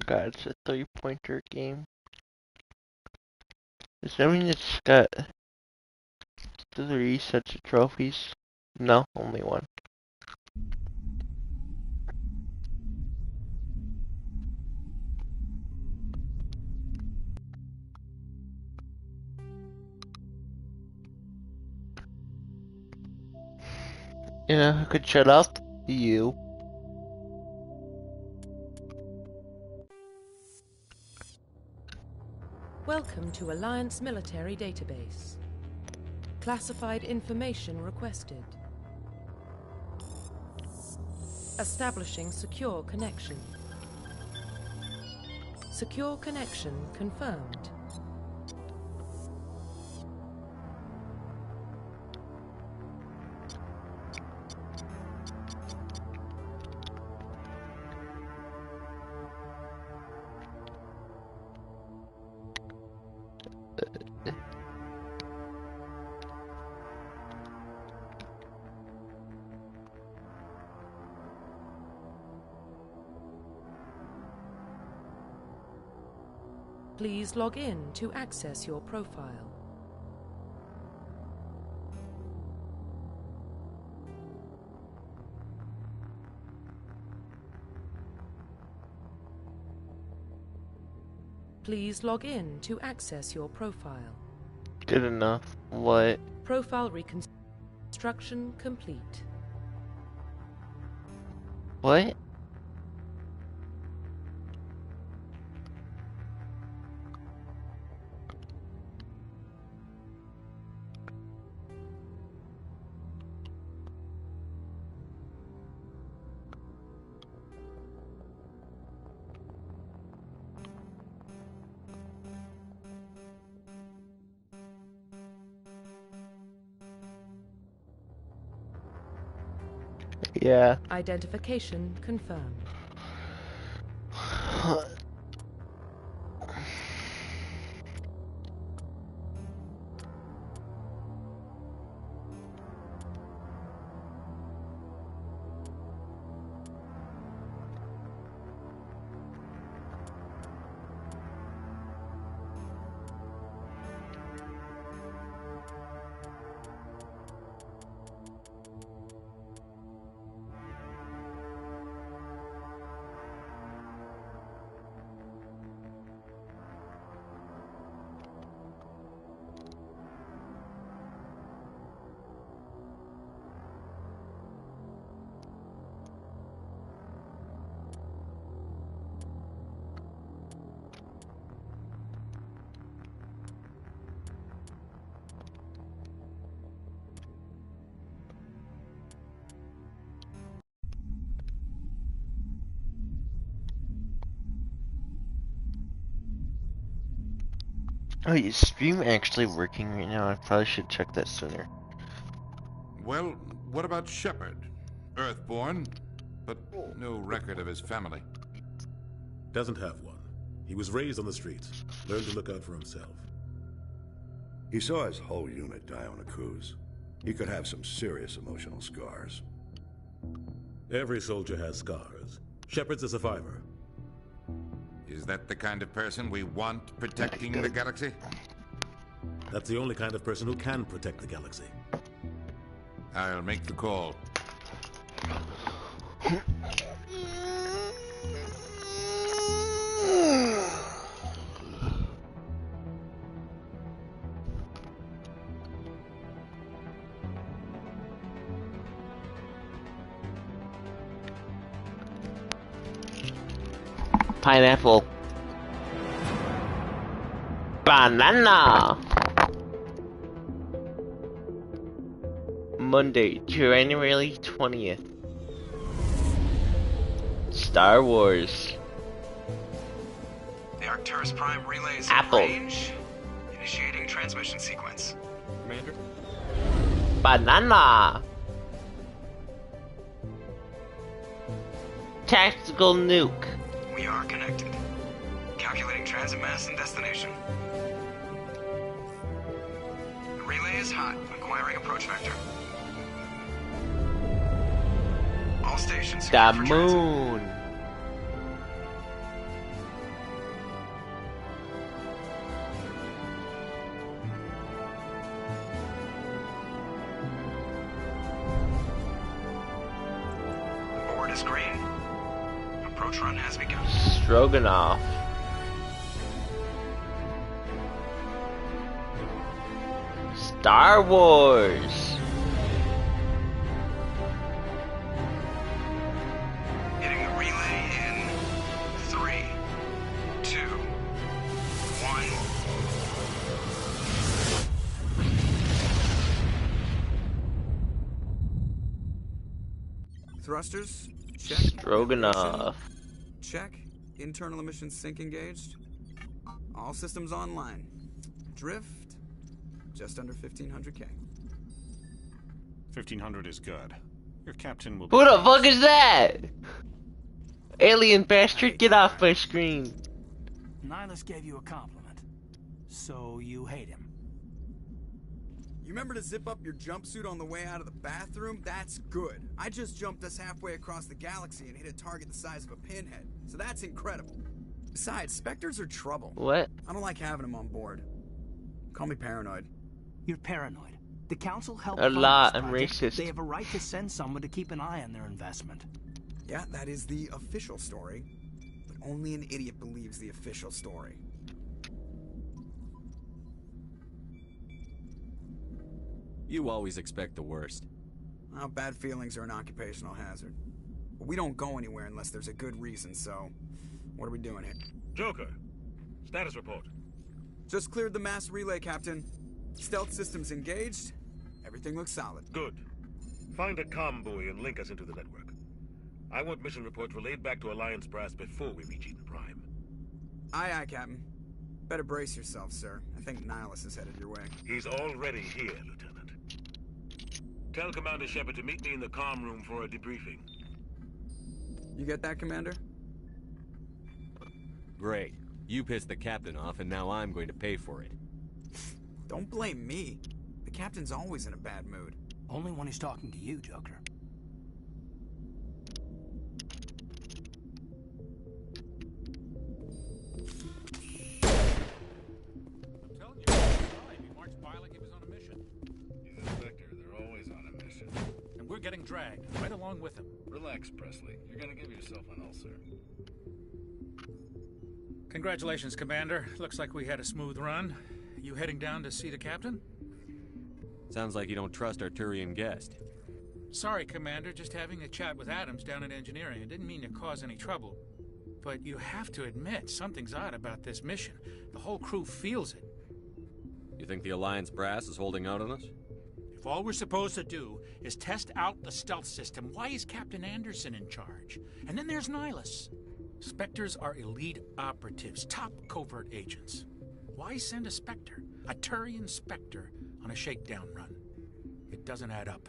God, it's a three-pointer game. Does that mean it's got 3 sets of trophies? No, only 1. You know who could shut up? You. Welcome to Alliance Military Database. Classified information requested. Establishing secure connection. Secure connection confirmed. Please log in to access your profile. Please log in to access your profile. Good enough. What? Profile reconstruction complete. What? Yeah. Identification confirmed. Oh, is stream actually working right now? I probably should check that sooner. Well, what about Shepard? Earthborn, but no record of his family. Doesn't have one. He was raised on the streets. Learned to look out for himself. He saw his whole unit die on a cruise. He could have some serious emotional scars. Every soldier has scars. Shepard's a survivor. Is that the kind of person we want protecting the galaxy? That's the only kind of person who can protect the galaxy. I'll make the call. Pineapple. Banana. Monday, January 20th. Star Wars. The Arcturus Prime relay is Apple. in range. Initiating transmission sequence. Commander? Banana. Tactical nuke. We are connected. Calculating transit mass and destination. The relay is hot. Acquiring approach vector. All stations The secured for transit. moon. screen. Approach run has begun. Stroganoff. Star Wars. Hitting the relay in 3, 2, 1. Thrusters, check. Stroganoff. Check. Internal emission sync engaged. All systems online. Drift, just under 1500K. 1500 is good. Your captain will. Who the fuck is that? Alien bastard, get off my screen. Nihilus gave you a compliment, so you hate him. You remember to zip up your jumpsuit on the way out of the bathroom? That's good. I just jumped us halfway across the galaxy and hit a target the size of a pinhead, so that's incredible. Besides, Spectres are trouble. What? I don't like having them on board. Call me paranoid. You're paranoid. The council helped A fund lot, this I'm project. racist. They have a right to send someone to keep an eye on their investment. Yeah, that is the official story. But only an idiot believes the official story. You always expect the worst. Well, bad feelings are an occupational hazard. But we don't go anywhere unless there's a good reason, so... What are we doing here? Joker, status report. Just cleared the mass relay, Captain. Stealth systems engaged. Everything looks solid. Good. Find a comm buoy and link us into the network. I want mission reports relayed back to Alliance Brass before we reach Eden Prime. Aye, aye, Captain. Better brace yourself, sir. I think Nihilus is headed your way. He's already here, Lieutenant. Tell Commander Shepard to meet me in the comm room for a debriefing. You get that, Commander? Great. You pissed the captain off, and now I'm going to pay for it. Don't blame me. The Captain's always in a bad mood. Only when he's talking to you, Joker. I'm telling you, he marched by like he was on a mission. He's a Spectre. They're always on a mission. And we're getting dragged, right along with him. Relax, Presley. You're gonna give yourself an ulcer. Congratulations, Commander. Looks like we had a smooth run. You heading down to see the captain? Sounds like you don't trust our Turian guest. Sorry, Commander. Just having a chat with Adams down at engineering. I didn't mean to cause any trouble. But you have to admit, something's odd about this mission. The whole crew feels it. You think the Alliance Brass is holding out on us? If all we're supposed to do is test out the stealth system, why is Captain Anderson in charge? And then there's Nihilus. Spectres are elite operatives, top covert agents. Why send a Spectre, a Turian Spectre, on a shakedown run? It doesn't add up.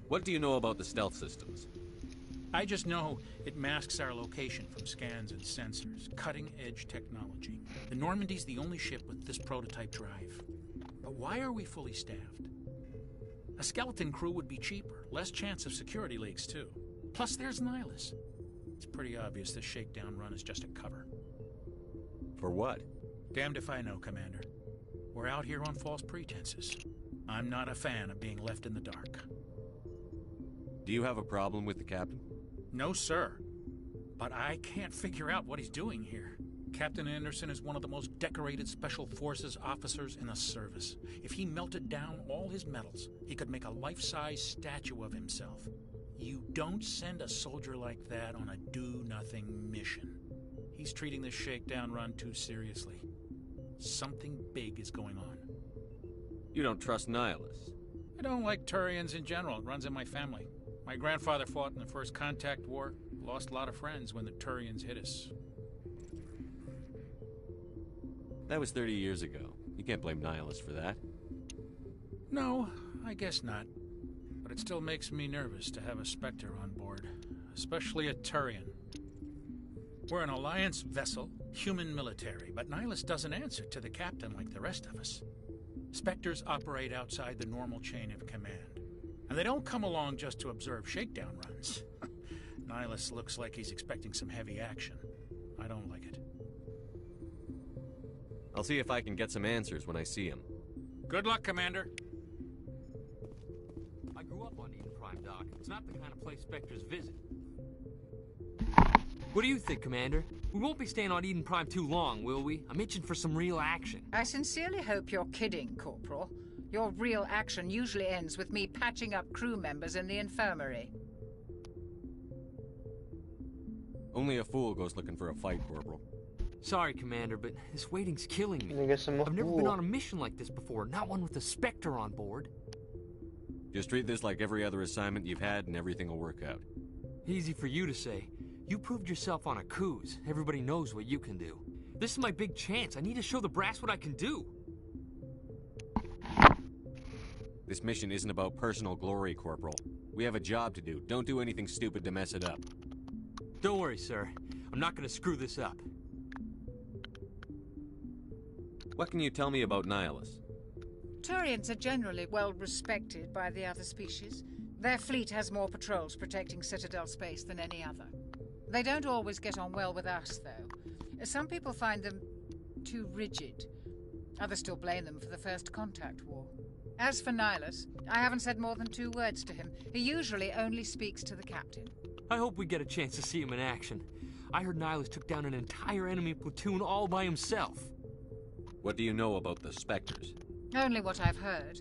What do you know about the stealth systems? I just know it masks our location from scans and sensors. Cutting-edge technology. The Normandy's the only ship with this prototype drive. But why are we fully staffed? A skeleton crew would be cheaper, less chance of security leaks, too. Plus, there's Nihilus. It's pretty obvious this shakedown run is just a cover. For what? Damned if I know, Commander. We're out here on false pretenses. I'm not a fan of being left in the dark. Do you have a problem with the captain? No, sir. But I can't figure out what he's doing here. Captain Anderson is one of the most decorated Special Forces officers in the service. If he melted down all his medals, he could make a life-size statue of himself. You don't send a soldier like that on a do-nothing mission. He's treating this shakedown run too seriously. Something big is going on. You don't trust Nihilus? I don't like Turians in general. It runs in my family. My grandfather fought in the First Contact War. Lost a lot of friends when the Turians hit us. That was 30 years ago. You can't blame Nihilus for that. No, I guess not. But it still makes me nervous to have a Spectre on board. Especially a Turian. We're an Alliance vessel, human military, but Nihilus doesn't answer to the captain like the rest of us. Spectres operate outside the normal chain of command. And they don't come along just to observe shakedown runs. Nihilus looks like he's expecting some heavy action. I don't like it. I'll see if I can get some answers when I see him. Good luck, Commander. Prime, Doc. It's not the kind of place Spectres visit. What do you think, Commander? We won't be staying on Eden Prime too long, will we? I'm itching for some real action. I sincerely hope you're kidding, Corporal. Your real action usually ends with me patching up crew members in the infirmary. Only a fool goes looking for a fight, Corporal. Sorry, Commander, but this waiting's killing me. I've never been on a mission like this before, not one with a Spectre on board. Just treat this like every other assignment you've had and everything will work out. Easy for you to say. You proved yourself on Akuz. Everybody knows what you can do. This is my big chance. I need to show the brass what I can do. This mission isn't about personal glory, Corporal. We have a job to do. Don't do anything stupid to mess it up. Don't worry, sir. I'm not gonna screw this up. What can you tell me about Nihilus? Turians are generally well respected by the other species. Their fleet has more patrols protecting Citadel space than any other. They don't always get on well with us, though. Some people find them too rigid. Others still blame them for the First Contact War. As for Nihilus, I haven't said more than 2 words to him. He usually only speaks to the captain. I hope we get a chance to see him in action. I heard Nihilus took down an entire enemy platoon all by himself. What do you know about the Spectres? Only what I've heard.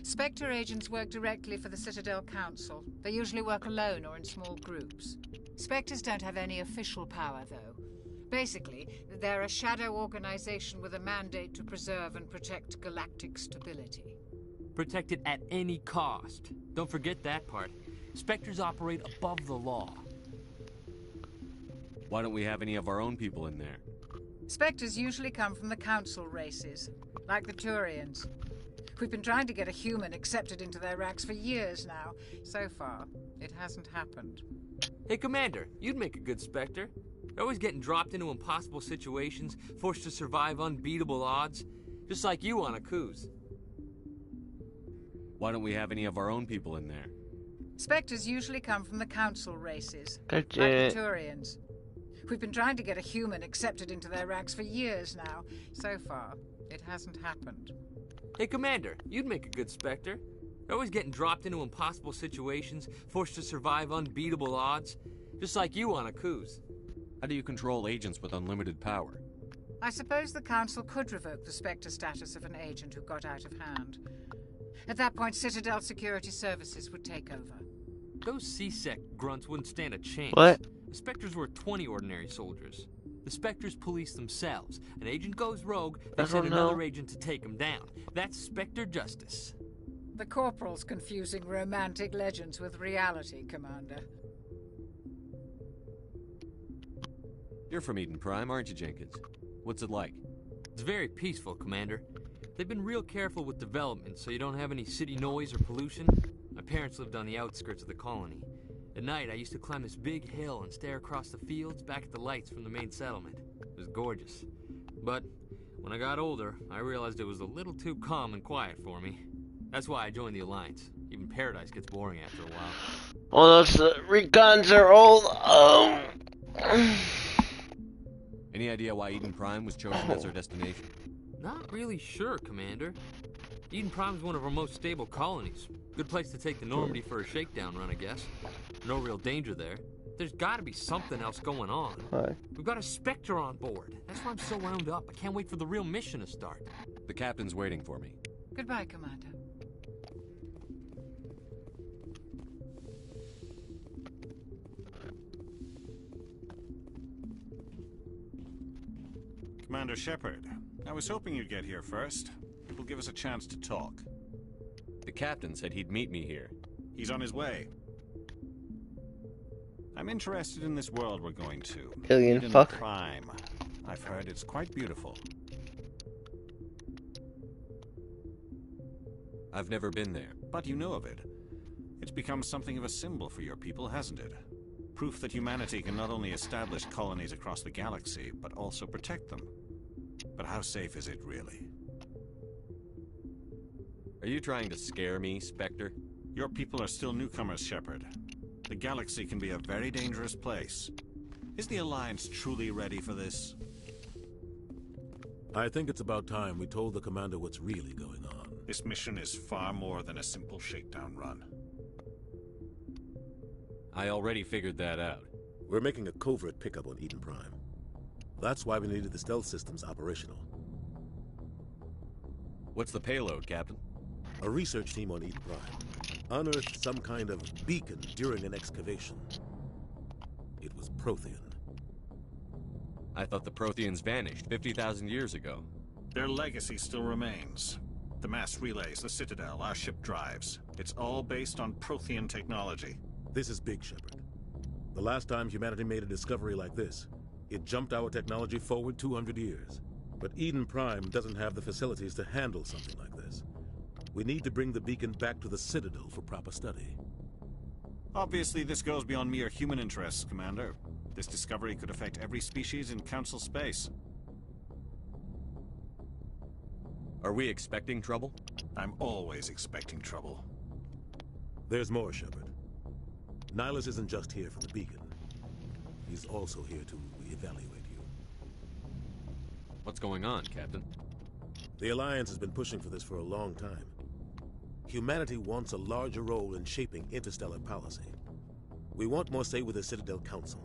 Spectre agents work directly for the Citadel Council. They usually work alone or in small groups. Spectres don't have any official power, though. Basically, they're a shadow organization with a mandate to preserve and protect galactic stability. Protect it at any cost. Don't forget that part. Spectres operate above the law. Why don't we have any of our own people in there? Spectres usually come from the Council races, like the Turians. We've been trying to get a human accepted into their ranks for years now. So far, it hasn't happened. Hey, Commander, you'd make a good Spectre. You're always getting dropped into impossible situations, forced to survive unbeatable odds, just like you on Akuz. Why don't we have any of our own people in there? Spectres usually come from the Council races, like the Turians. We've been trying to get a human accepted into their ranks for years now. So far, it hasn't happened. Hey, Commander, you'd make a good Spectre. You're always getting dropped into impossible situations, forced to survive unbeatable odds, just like you on Akuz. How do you control agents with unlimited power? I suppose the Council could revoke the Spectre status of an agent who got out of hand. At that point, Citadel Security Services would take over. Those C-Sec grunts wouldn't stand a chance. What? The Spectres were 20 ordinary soldiers. The Spectres police themselves. An agent goes rogue, they send another agent to take him down. That's Spectre justice. The Corporal's confusing romantic legends with reality, Commander. You're from Eden Prime, aren't you, Jenkins? What's it like? It's very peaceful, Commander. They've been real careful with development, so you don't have any city noise or pollution. My parents lived on the outskirts of the colony. At night, I used to climb this big hill and stare across the fields back at the lights from the main settlement. It was gorgeous. But when I got older, I realized it was a little too calm and quiet for me. That's why I joined the Alliance. Even Paradise gets boring after a while. Well, those recons are old. Any idea why Eden Prime was chosen as our destination? Not really sure, Commander. Eden Prime's one of our most stable colonies. Good place to take the Normandy for a shakedown run, I guess. No real danger there. There's gotta be something else going on. Hi. We've got a Spectre on board. That's why I'm so wound up. I can't wait for the real mission to start. The captain's waiting for me. Goodbye, Commander. Commander Shepard, I was hoping you'd get here first. It will give us a chance to talk. The captain said he'd meet me here. He's on his way. I'm interested in this world we're going to. Alien Eden fuck. Prime. I've heard it's quite beautiful. I've never been there. But you know of it. It's become something of a symbol for your people, hasn't it? Proof that humanity can not only establish colonies across the galaxy, but also protect them. But how safe is it, really? Are you trying to scare me, Spectre? Your people are still newcomers, Shepard. The galaxy can be a very dangerous place. Is the Alliance truly ready for this? I think it's about time we told the commander what's really going on. This mission is far more than a simple shakedown run. I already figured that out. We're making a covert pickup on Eden Prime. That's why we needed the stealth systems operational. What's the payload, Captain? A research team on Eden Prime unearthed some kind of beacon during an excavation. It was Prothean. I thought the Protheans vanished 50,000 years ago. Their legacy still remains. The mass relays, the Citadel, our ship drives. It's all based on Prothean technology. This is big, Shepard. The last time humanity made a discovery like this, it jumped our technology forward 200 years. But Eden Prime doesn't have the facilities to handle something like this. We need to bring the beacon back to the Citadel for proper study. Obviously, this goes beyond mere human interests, Commander. This discovery could affect every species in Council space. Are we expecting trouble? I'm always expecting trouble. There's more, Shepard. Nihilus isn't just here for the beacon. He's also here to evaluate you. What's going on, Captain? The Alliance has been pushing for this for a long time. Humanity wants a larger role in shaping interstellar policy. We want more say with the Citadel Council.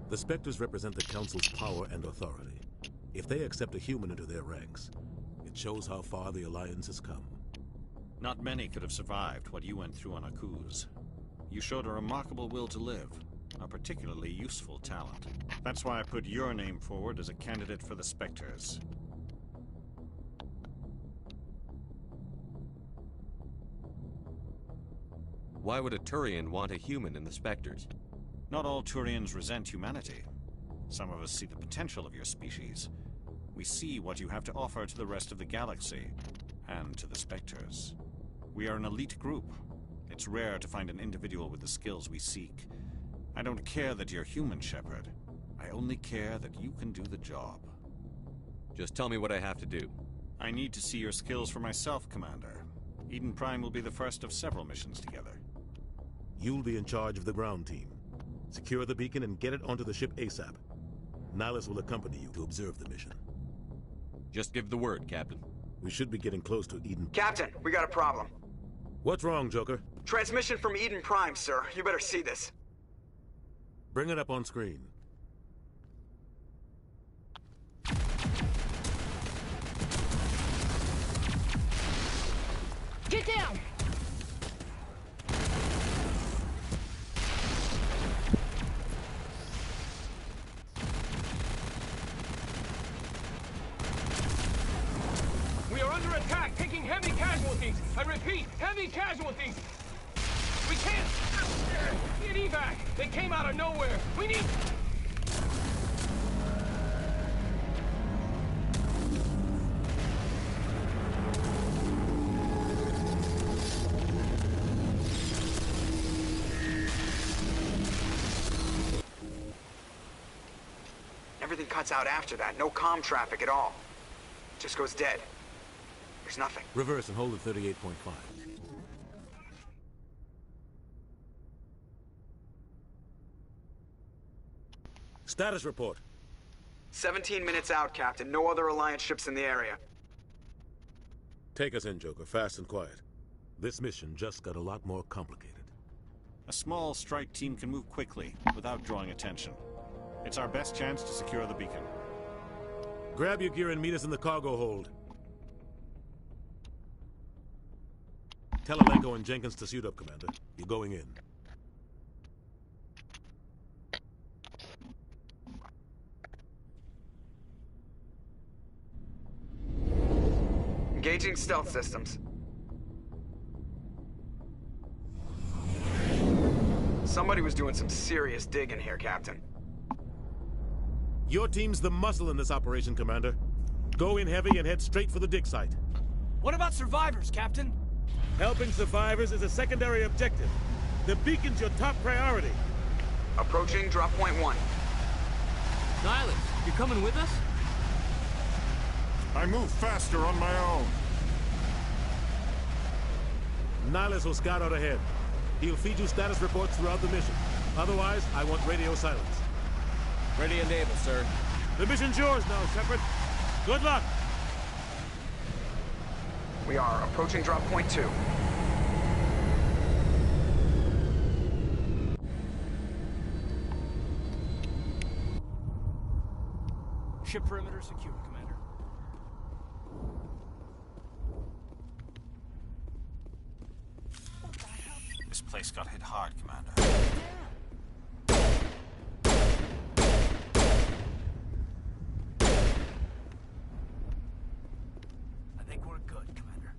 The Spectres represent the Council's power and authority. If they accept a human into their ranks, it shows how far the Alliance has come. Not many could have survived what you went through on Akuz. You showed a remarkable will to live, a particularly useful talent. That's why I put your name forward as a candidate for the Spectres. Why would a Turian want a human in the Spectres? Not all Turians resent humanity. Some of us see the potential of your species. We see what you have to offer to the rest of the galaxy, and to the Spectres. We are an elite group. It's rare to find an individual with the skills we seek. I don't care that you're human, Shepard. I only care that you can do the job. Just tell me what I have to do. I need to see your skills for myself, Commander. Eden Prime will be the first of several missions together. You'll be in charge of the ground team. Secure the beacon and get it onto the ship ASAP. Nihilus will accompany you to observe the mission. Just give the word, Captain. We should be getting close to Eden. Captain, we got a problem. What's wrong, Joker? Transmission from Eden Prime, sir. You better see this. Bring it up on screen. Get down! We are under attack, taking heavy casualties. I repeat, heavy casualties. We can't get evac. They came out of nowhere. We need... Everything cuts out after that. No comm traffic at all. Just goes dead. There's nothing. Reverse and hold at 38.5. Status report. 17 minutes out, Captain. No other Alliance ships in the area. Take us in, Joker, fast and quiet. This mission just got a lot more complicated. A small strike team can move quickly, without drawing attention. It's our best chance to secure the beacon. Grab your gear and meet us in the cargo hold. Tell Alenko and Jenkins to suit up, Commander. You're going in. Engaging stealth systems. Somebody was doing some serious digging here, Captain. Your team's the muscle in this operation, Commander. Go in heavy and head straight for the dig site. What about survivors, Captain? Helping survivors is a secondary objective. The beacon's your top priority. Approaching drop point 1. Nihilus, you coming with us? I move faster on my own. Nihilus will scout out ahead. He'll feed you status reports throughout the mission. Otherwise, I want radio silence. Ready and able, sir. The mission's yours now, Shepard. Good luck! We are approaching drop point 2. Ship perimeter secure, Commander. This place got hit hard, Commander. I think we're good, Commander.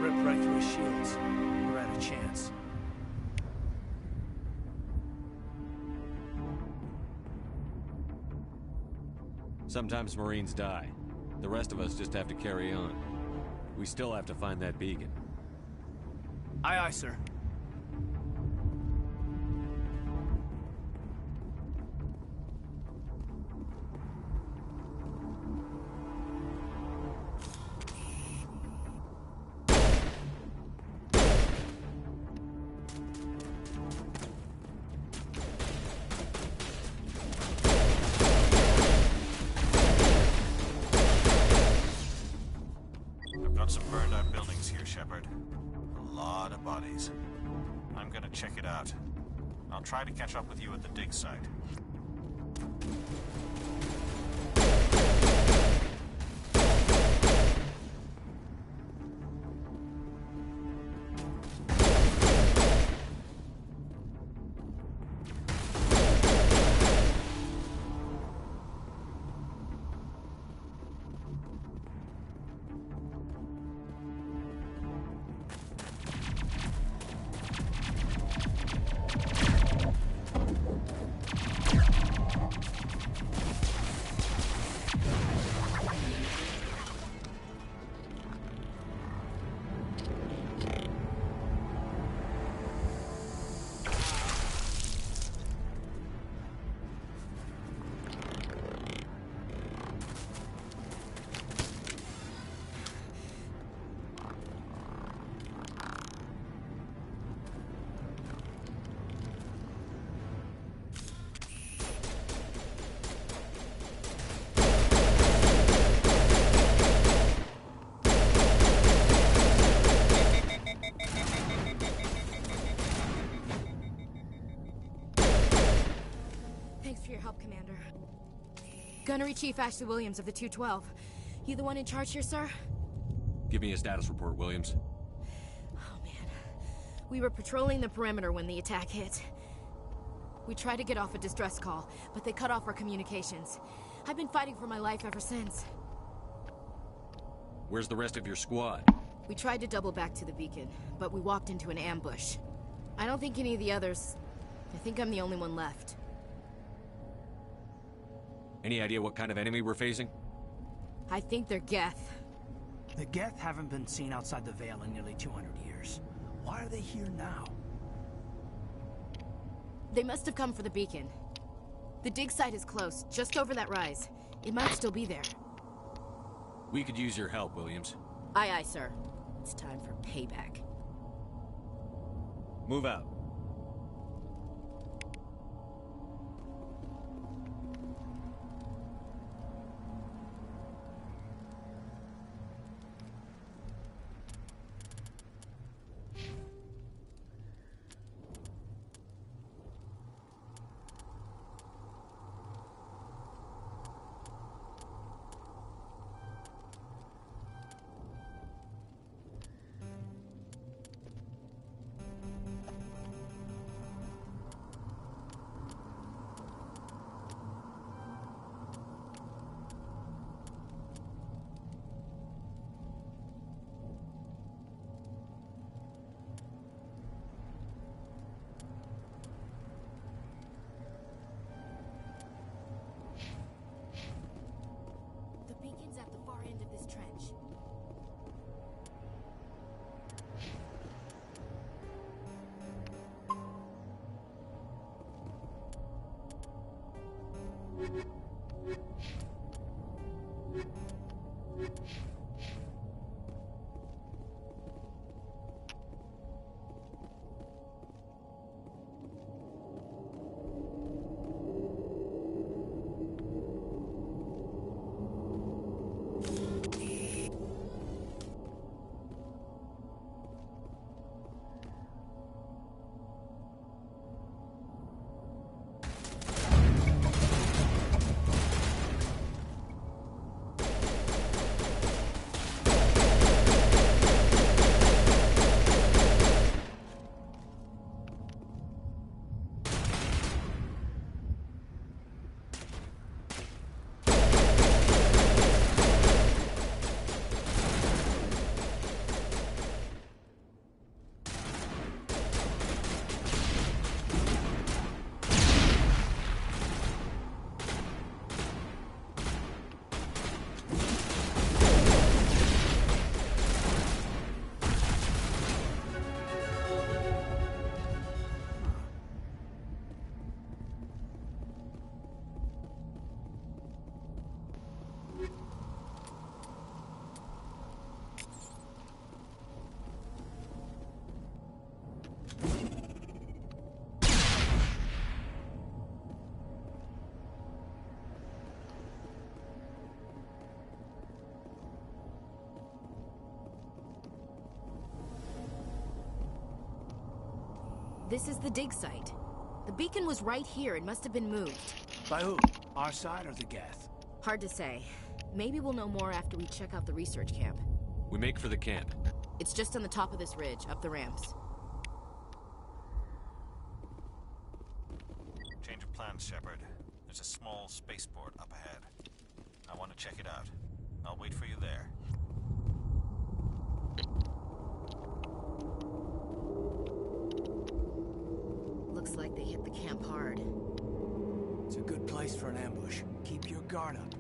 Ripped right through his shields. We're out of chance. Sometimes Marines die. The rest of us just have to carry on. We still have to find that beacon. Aye, aye, sir. I've got some burned out buildings here, Shepard. A lot of bodies. I'm gonna check it out. I'll try to catch up with you at the dig site. Thanks for your help, Commander. Gunnery Chief Ashley Williams of the 212. You the one in charge here, sir? Give me a status report, Williams. Oh, man. We were patrolling the perimeter when the attack hit. We tried to get off a distress call, but they cut off our communications. I've been fighting for my life ever since. Where's the rest of your squad? We tried to double back to the beacon, but we walked into an ambush. I don't think any of the others... I think I'm the only one left. Any idea what kind of enemy we're facing? I think they're Geth. The Geth haven't been seen outside the Veil in nearly 200 years. Why are they here now? They must have come for the beacon. The dig site is close, just over that rise. It might still be there. We could use your help, Williams. Aye, aye, sir. It's time for payback. Move out. This is the dig site. The beacon was right here. It must have been moved. By who? Our side or the Geth? Hard to say. Maybe we'll know more after we check out the research camp. We make for the camp. It's just on the top of this ridge, up the ramps. Change of plans, Shepard. There's a small spaceport up ahead. I want to check it out. I'll wait for you there. Looks like they hit the camp hard. It's a good place for an ambush. Keep your guard up.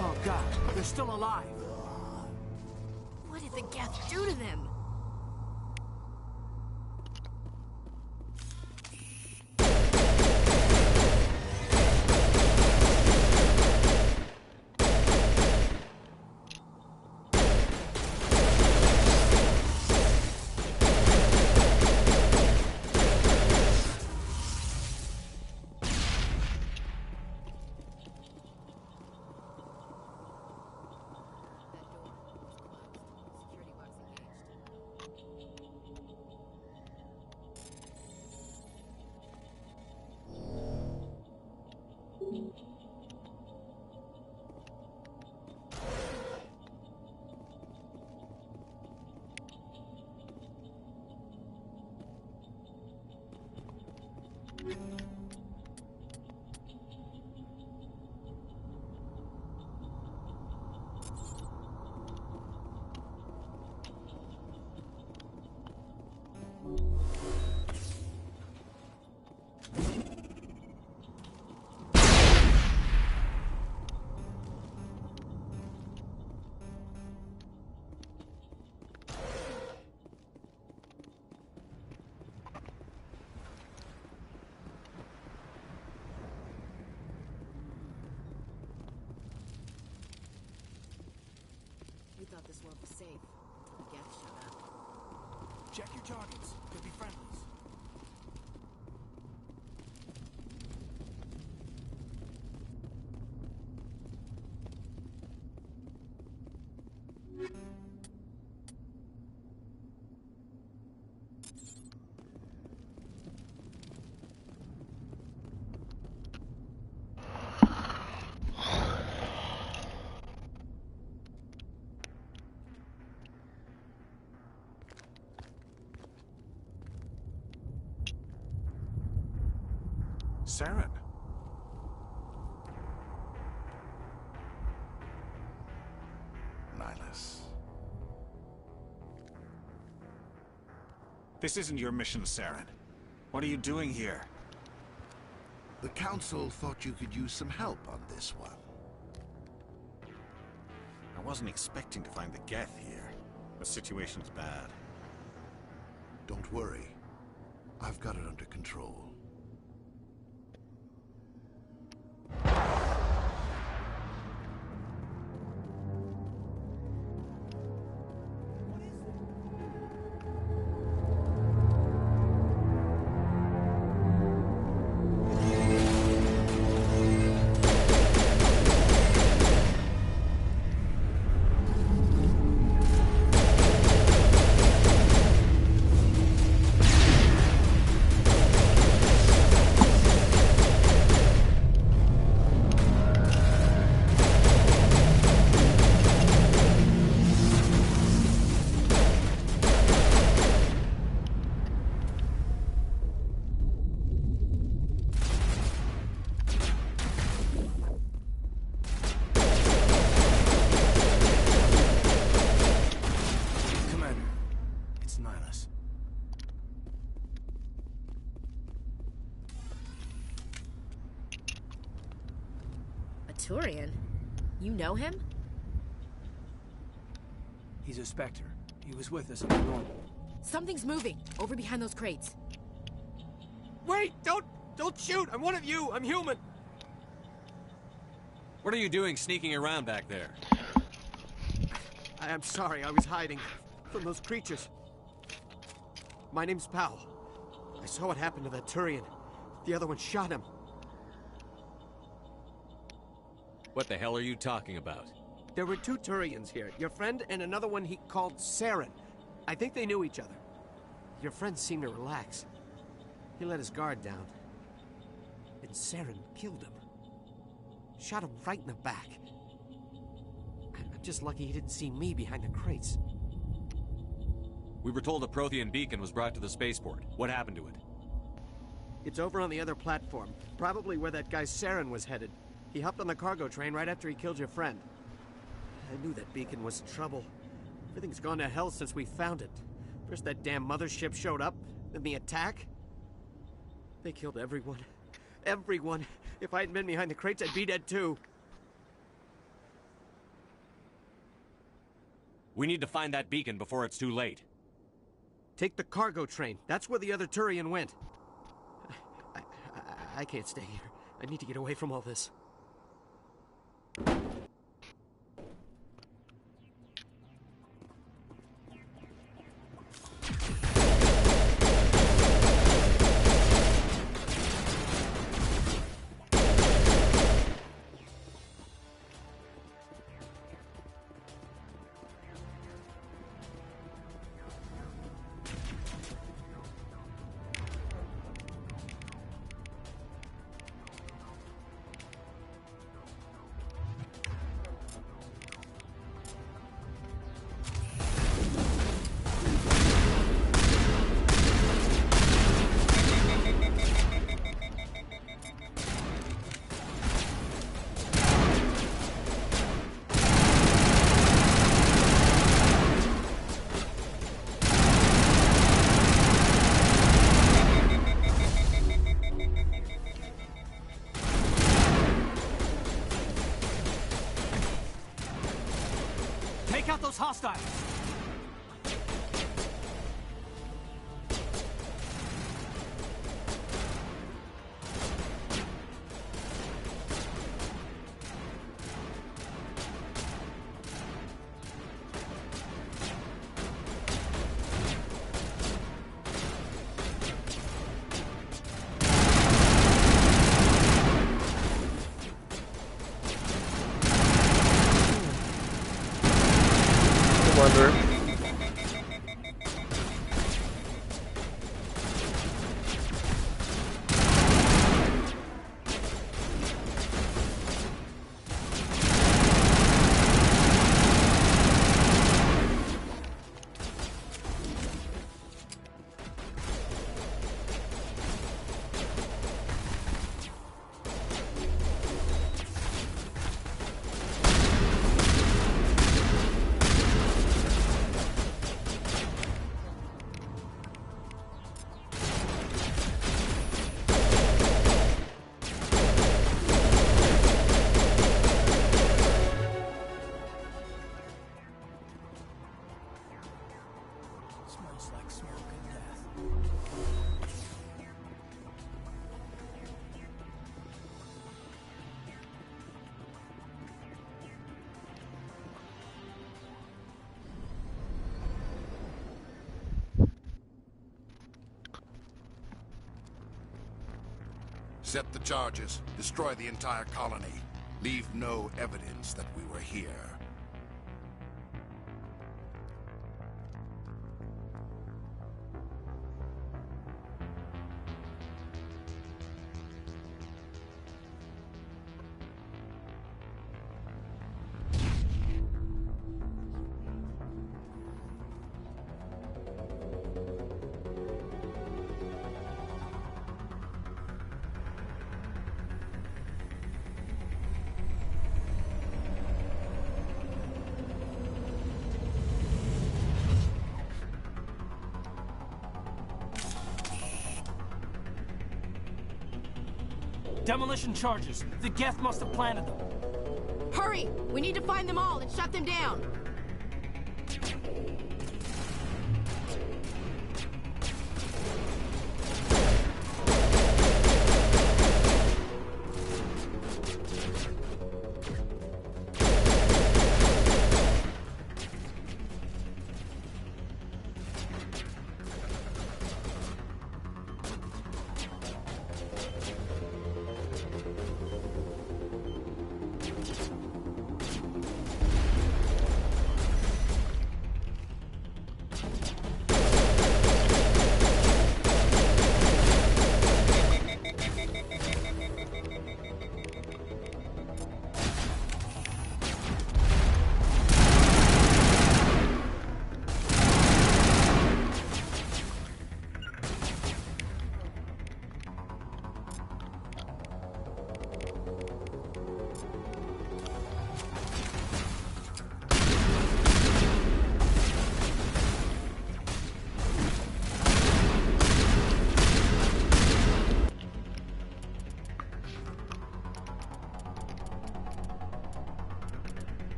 Oh god, they're still alive! What did the Geth do to them? We thought this world was safe until the Geth showed up. Check your targets. Could be friendlies. Saren. Nihilus. This isn't your mission, Saren. What are you doing here? The Council thought you could use some help on this one. I wasn't expecting to find the Geth here. The situation's bad. Don't worry. I've got it under control. Turian? You know him? He's a Spectre. He was with us on the normal. Something's moving, over behind those crates. Wait! Don't shoot! I'm one of you! I'm human! What are you doing sneaking around back there? I'm sorry, I was hiding from those creatures. My name's Powell. I saw what happened to that Turian. The other one shot him. What the hell are you talking about? There were 2 Turians here. Your friend and another one he called Saren. I think they knew each other. Your friend seemed to relax. He let his guard down. And Saren killed him. Shot him right in the back. I'm just lucky he didn't see me behind the crates. We were told a Prothean beacon was brought to the spaceport. What happened to it? It's over on the other platform. Probably where that guy Saren was headed. He hopped on the cargo train right after he killed your friend. I knew that beacon was trouble. Everything's gone to hell since we found it. First that damn mothership showed up, then the attack. They killed everyone. Everyone. If I hadn't been behind the crates, I'd be dead too. We need to find that beacon before it's too late. Take the cargo train. That's where the other Turian went. I can't stay here. I need to get away from all this. Take out those hostiles! Smells like smoke and death. Set the charges. Destroy the entire colony. Leave no evidence that we were here. Demolition charges. The Geth must have planted them. Hurry! We need to find them all and shut them down.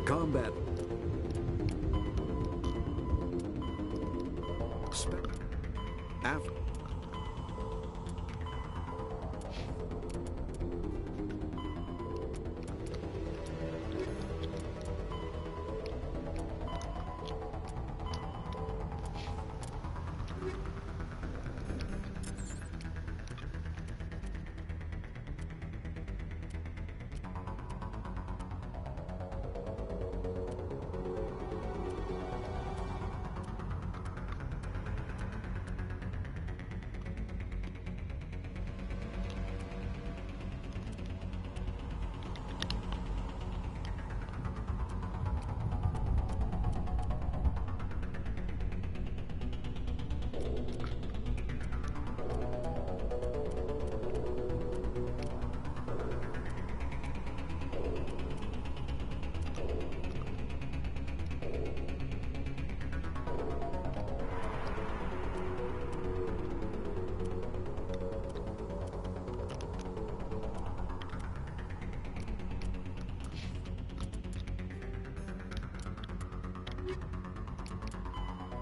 Combat. After.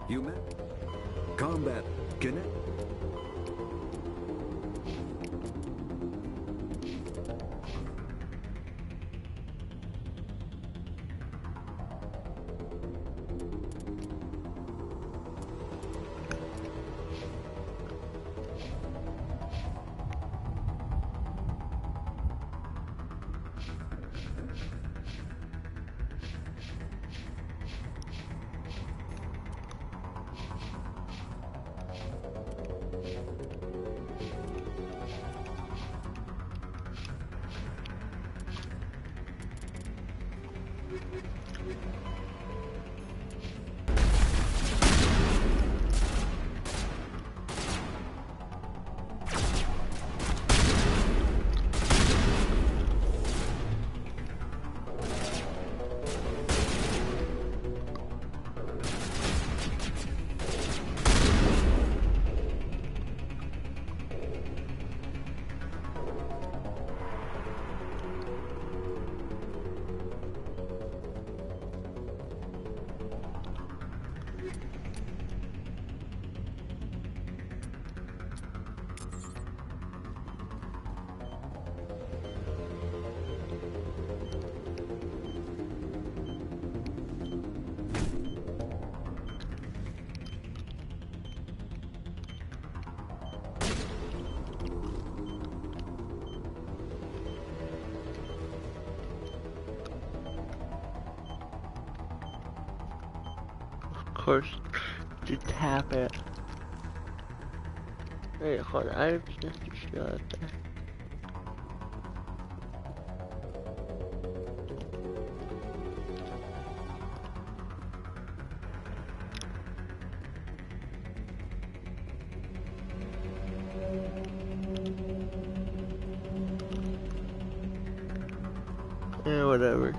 Human. Combat. Connect. Of course, to tap it. Wait, hold on, I just realized that. Yeah, whatever.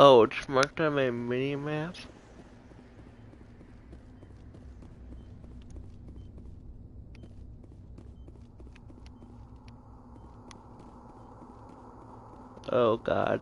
Oh, it's marked on my mini map. Oh God.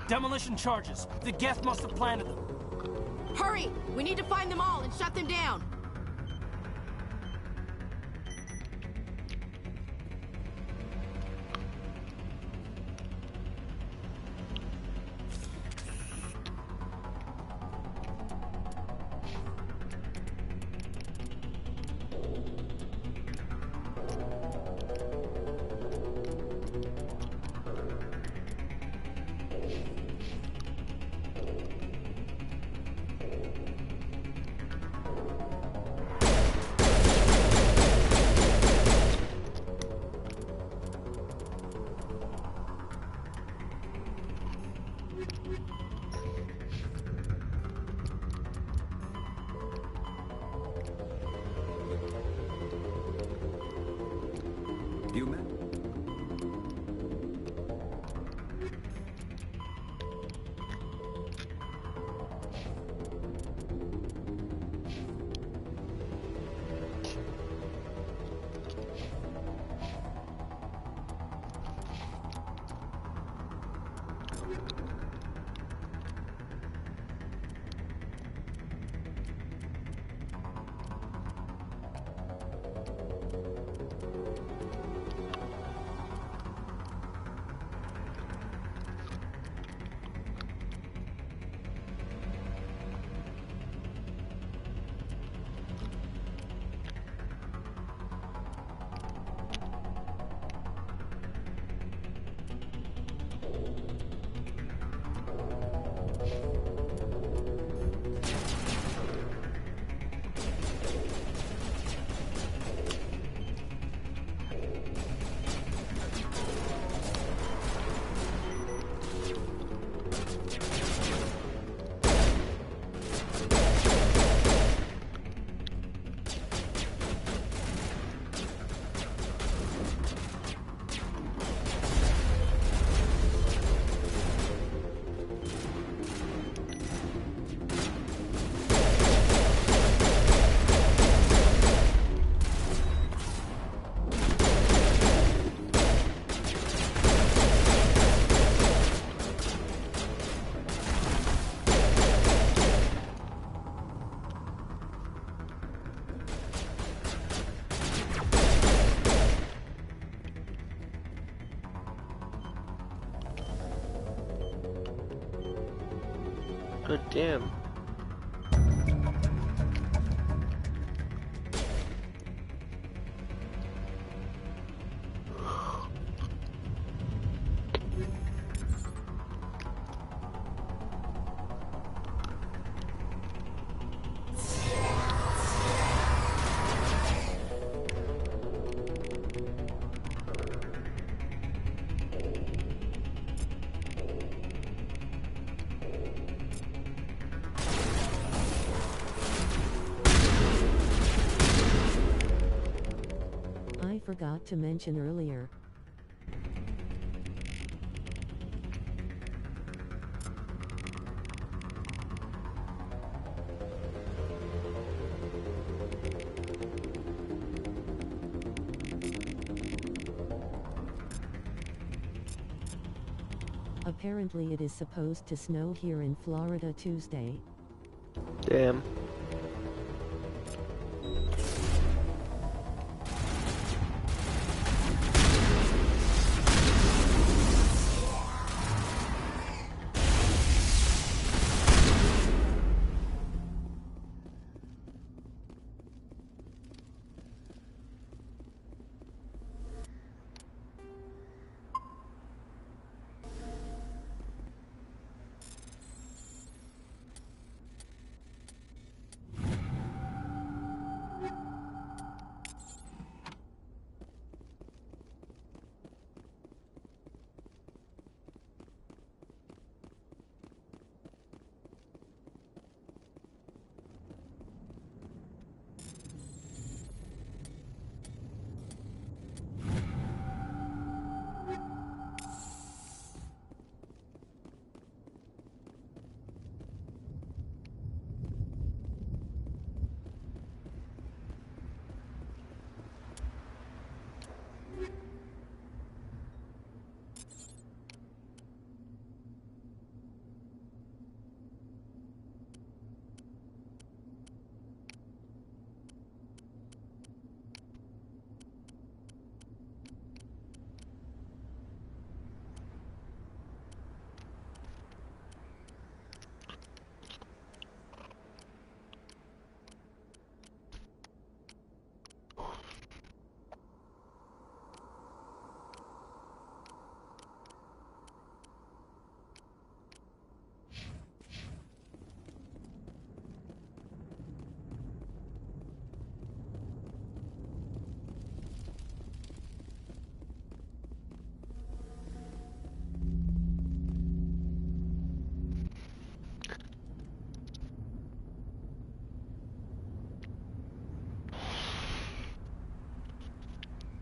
Demolition charges. The Geth must have planted them. Hurry! We need to find them all and shut them down. Good damn. Forgot to mention earlier. Apparently it is supposed to snow here in Florida Tuesday. Damn.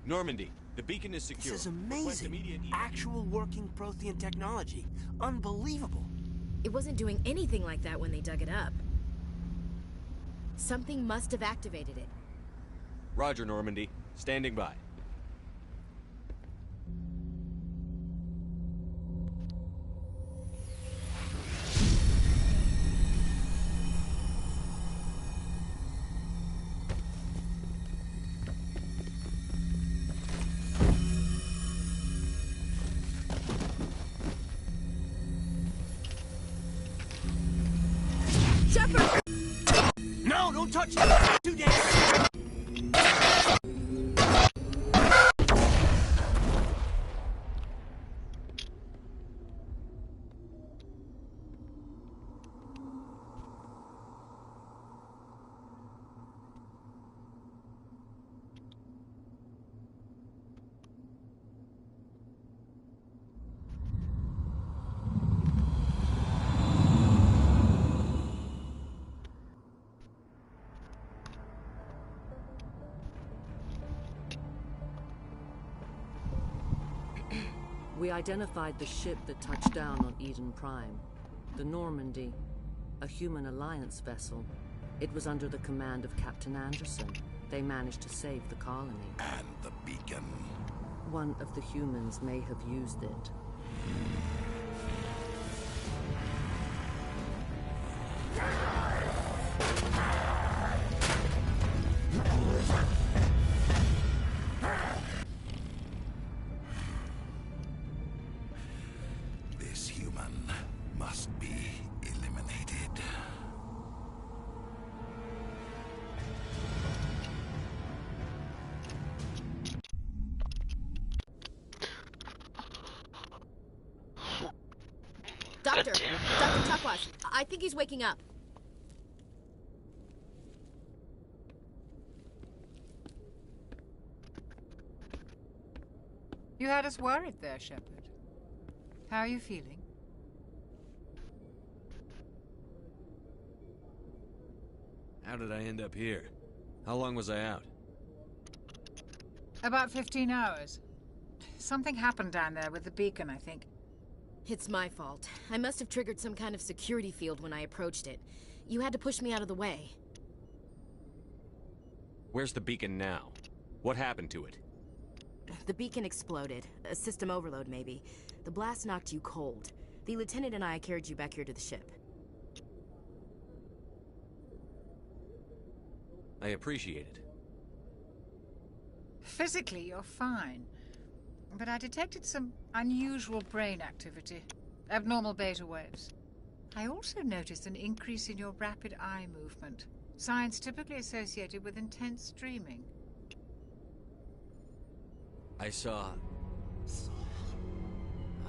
Normandy, the beacon is secure. This is amazing. Actual working Prothean technology. Unbelievable. It wasn't doing anything like that when they dug it up. Something must have activated it. Roger, Normandy. Standing by. Shepard! No, don't touch it! Too dangerous! We identified the ship that touched down on Eden Prime. The Normandy, a human alliance vessel. It was under the command of Captain Anderson. They managed to save the colony. And the beacon. One of the humans may have used it. This human must be eliminated. Doctor Tukwash, I think he's waking up. You had us worried there, Shepard. How are you feeling? How did I end up here? How long was I out? About 15 hours. Something happened down there with the beacon, I think. It's my fault. I must have triggered some kind of security field when I approached it. You had to push me out of the way. Where's the beacon now? What happened to it? The beacon exploded. A system overload, maybe. The blast knocked you cold. The lieutenant and I carried you back here to the ship. I appreciate it. Physically, you're fine. But I detected some unusual brain activity. Abnormal beta waves. I also noticed an increase in your rapid eye movement. Signs typically associated with intense dreaming. I saw...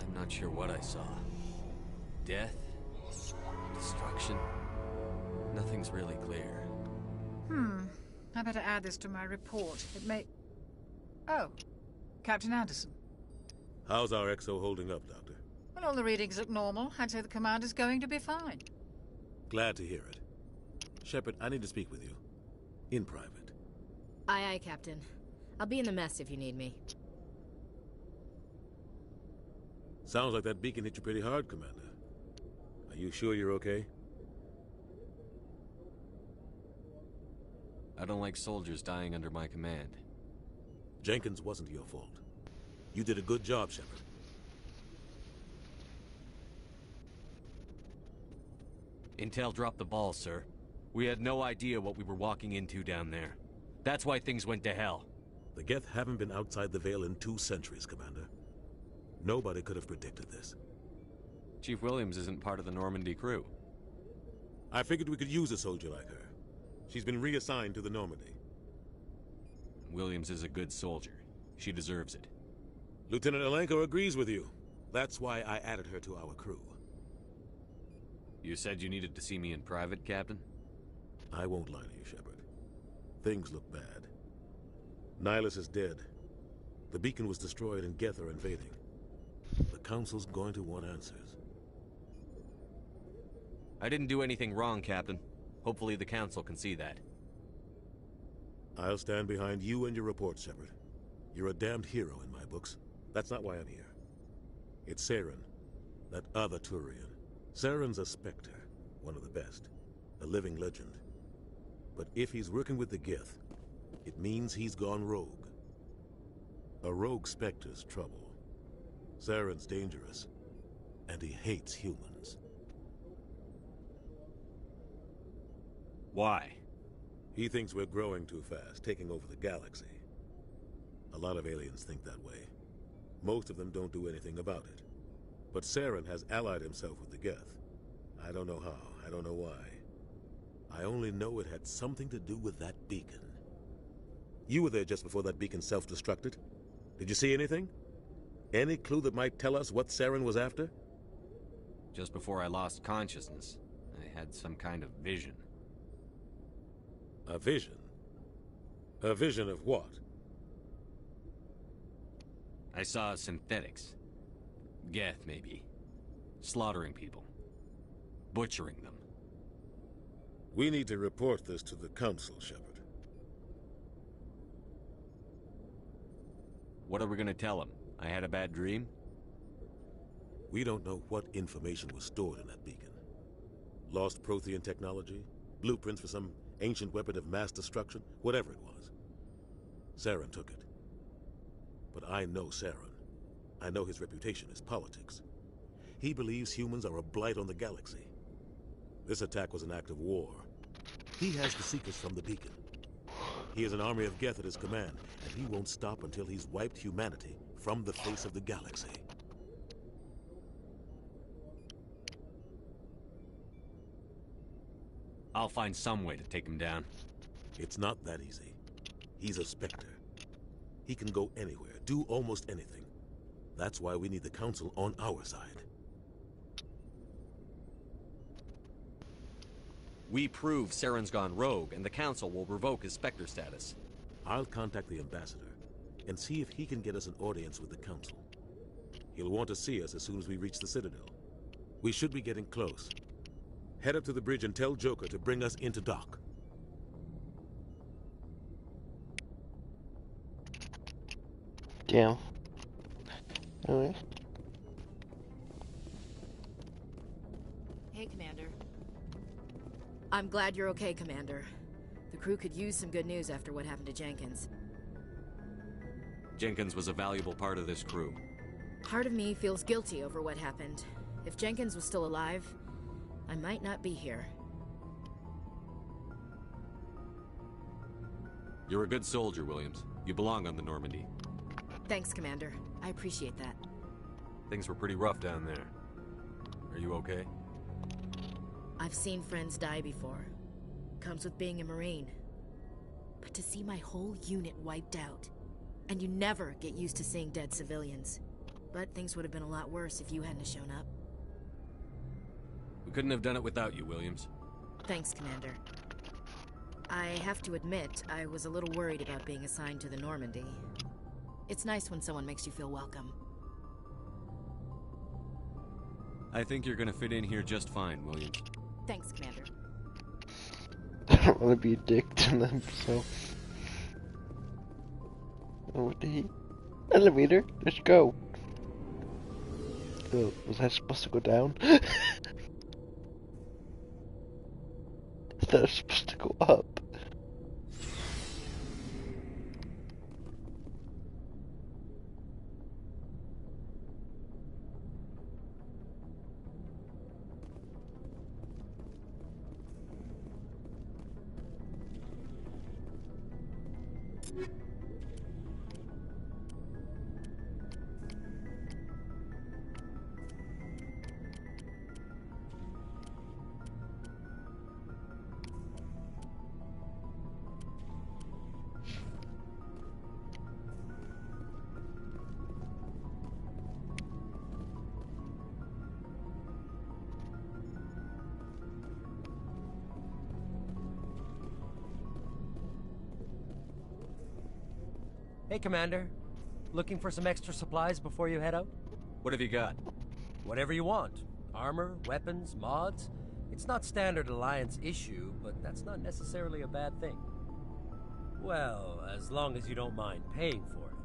I'm not sure what I saw. Death? Destruction? Nothing's really clear. I better add this to my report. It may... Oh, Captain Anderson. How's our XO holding up, Doctor? Well, all the readings look normal. I'd say the commander's going to be fine. Glad to hear it. Shepard, I need to speak with you. In private. Aye, aye, Captain. I'll be in the mess if you need me. Sounds like that beacon hit you pretty hard, Commander. Are you sure you're okay? I don't like soldiers dying under my command. Jenkins wasn't your fault. You did a good job, Shepard. Intel dropped the ball, sir. We had no idea what we were walking into down there. That's why things went to hell. The Geth haven't been outside the Veil in 2 centuries, Commander. Nobody could have predicted this. Chief Williams isn't part of the Normandy crew. I figured we could use a soldier like her. She's been reassigned to the Normandy. Williams is a good soldier. She deserves it. Lieutenant Alenko agrees with you. That's why I added her to our crew. You said you needed to see me in private, Captain? I won't lie to you, Shepard. Things look bad. Nihilus is dead. The beacon was destroyed and Geth are invading. The Council's going to want answers. I didn't do anything wrong, Captain. Hopefully the Council can see that. I'll stand behind you and your report, Shepard. You're a damned hero in my books. That's not why I'm here. It's Saren, that other Turian. Saren's a Spectre, one of the best, a living legend. But if he's working with the Geth, it means he's gone rogue. A rogue Spectre's trouble. Saren's dangerous, and he hates humans. Why? He thinks we're growing too fast, taking over the galaxy. A lot of aliens think that way. Most of them don't do anything about it. But Saren has allied himself with the Geth. I don't know how, I don't know why. I only know it had something to do with that beacon. You were there just before that beacon self-destructed. Did you see anything? Any clue that might tell us what Saren was after? Just before I lost consciousness, I had some kind of vision. A vision? A vision of what? I saw synthetics. Geth, maybe. Slaughtering people. Butchering them. We need to report this to the Council, Shepard. What are we gonna tell him? I had a bad dream? We don't know what information was stored in that beacon. Lost Prothean technology? Blueprints for some ancient weapon of mass destruction? Whatever it was. Saren took it. But I know Saren. I know his reputation is politics. He believes humans are a blight on the galaxy. This attack was an act of war. He has the secrets from the beacon. He has an army of Geth at his command, and he won't stop until he's wiped humanity from the face of the galaxy. I'll find some way to take him down. It's not that easy. He's a Spectre. He can go anywhere, do almost anything. That's why we need the Council on our side. We prove Saren's gone rogue, and the Council will revoke his Spectre status. I'll contact the Ambassador, and see if he can get us an audience with the Council. He'll want to see us as soon as we reach the Citadel. We should be getting close. Head up to the bridge and tell Joker to bring us into dock. Damn. Anyway. Hey, Commander. I'm glad you're okay, Commander. The crew could use some good news after what happened to Jenkins. Jenkins was a valuable part of this crew. Part of me feels guilty over what happened. If Jenkins was still alive, I might not be here. You're a good soldier, Williams. You belong on the Normandy. Thanks, Commander. I appreciate that. Things were pretty rough down there. Are you okay? I've seen friends die before. Comes with being a Marine. But to see my whole unit wiped out, and you never get used to seeing dead civilians. But things would have been a lot worse if you hadn't shown up. We couldn't have done it without you, Williams. Thanks, Commander. I have to admit, I was a little worried about being assigned to the Normandy. It's nice when someone makes you feel welcome. I think you're gonna fit in here just fine, Williams. Thanks, Commander. I don't want to be a dick to them, so... Oh, what the heck? Elevator, let's go. Oh, was I supposed to go down? I thought I was supposed to go up. Hey, Commander. Looking for some extra supplies before you head out? What have you got? Whatever you want. Armor, weapons, mods. It's not standard Alliance issue, but that's not necessarily a bad thing. Well, as long as you don't mind paying for it.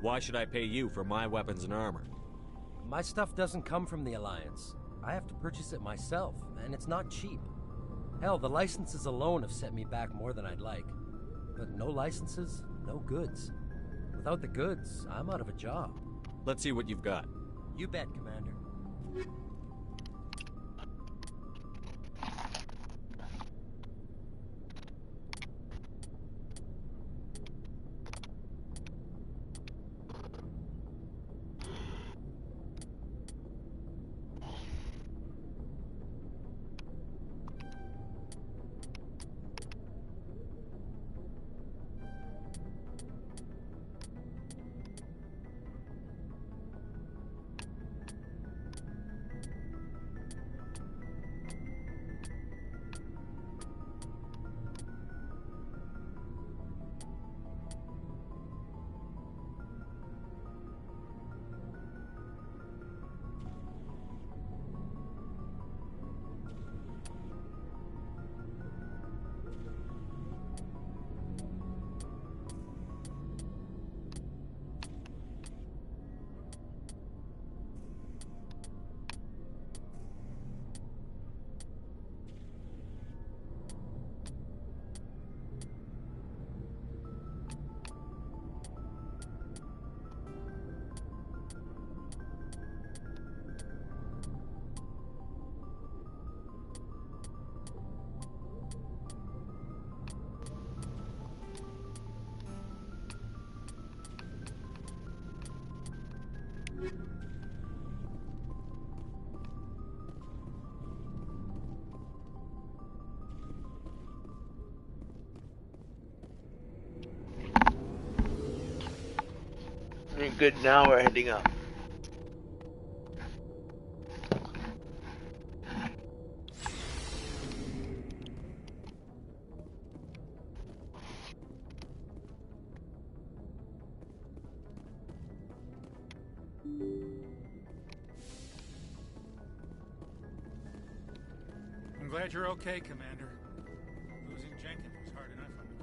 Why should I pay you for my weapons and armor? My stuff doesn't come from the Alliance. I have to purchase it myself, and it's not cheap. Hell, the licenses alone have set me back more than I'd like. But no licenses, no goods. Without the goods, I'm out of a job. Let's see what you've got. You bet, Commander. Good, now we're heading up. I'm glad you're okay, Commander. Losing Jenkins was hard enough on the...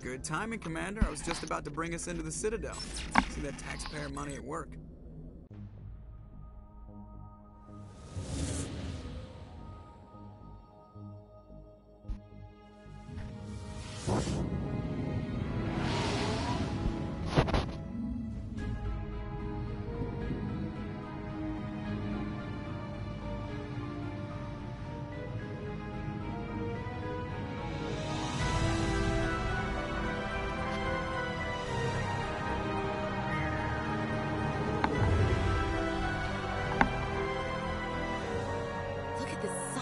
Good timing, Commander. I was just about to bring us into the Citadel. See that taxpayer money at work.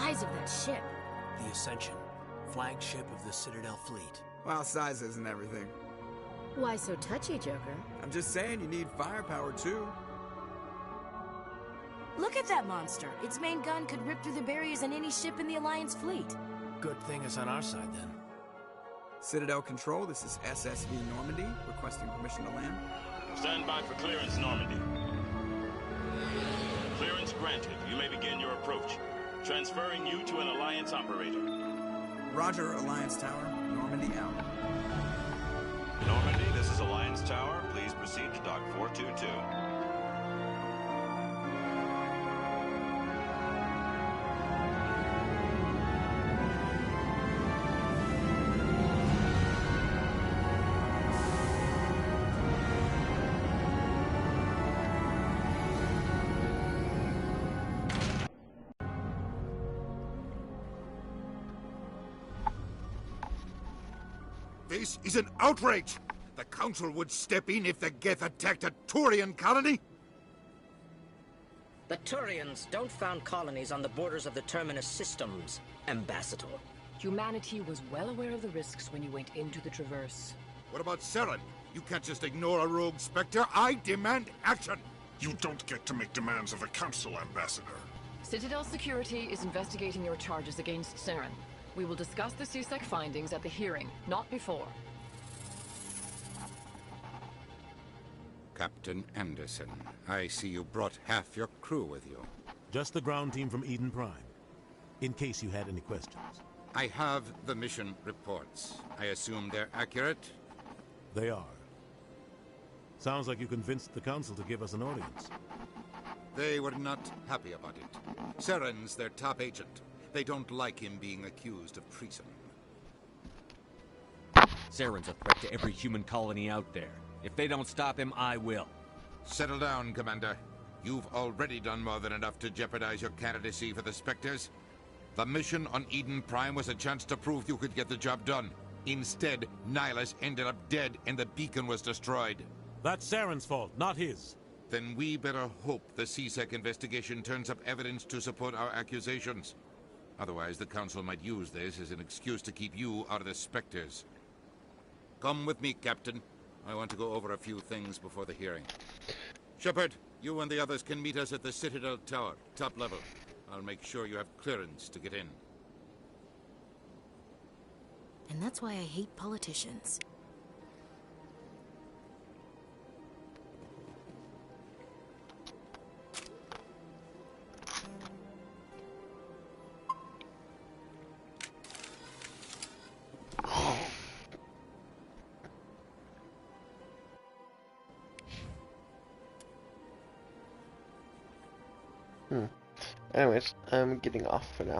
Of that ship. The Ascension, flagship of the Citadel fleet. Well, size isn't everything. Why so touchy, Joker? I'm just saying you need firepower, too. Look at that monster. Its main gun could rip through the barriers in any ship in the Alliance fleet. Good thing it's on our side, then. Citadel Control, this is SSV Normandy, requesting permission to land. Stand by for clearance, Normandy. Clearance granted. You may begin your approach. Transferring you to an Alliance operator. Roger, Alliance Tower. Normandy out. Normandy, this is Alliance Tower. Please proceed to Dock 422. This is an outrage! The Council would step in if the Geth attacked a Turian colony? The Turians don't found colonies on the borders of the Terminus systems, Ambassador. Humanity was well aware of the risks when you went into the Traverse. What about Saren? You can't just ignore a rogue Spectre. I demand action! You don't get to make demands of the Council, Ambassador. Citadel Security is investigating your charges against Saren. We will discuss the CSEC findings at the hearing, not before. Captain Anderson, I see you brought half your crew with you. Just the ground team from Eden Prime, in case you had any questions. I have the mission reports. I assume they're accurate? They are. Sounds like you convinced the Council to give us an audience. They were not happy about it. Saren's their top agent. They don't like him being accused of treason. Saren's a threat to every human colony out there. If they don't stop him, I will. Settle down, Commander. You've already done more than enough to jeopardize your candidacy for the Spectres. The mission on Eden Prime was a chance to prove you could get the job done. Instead, Nihilus ended up dead and the beacon was destroyed. That's Saren's fault, not his. Then we better hope the CSEC investigation turns up evidence to support our accusations. Otherwise, the Council might use this as an excuse to keep you out of the Spectres. Come with me, Captain. I want to go over a few things before the hearing. Shepard, you and the others can meet us at the Citadel Tower, top level. I'll make sure you have clearance to get in. And that's why I hate politicians. Anyways, I'm getting off for now.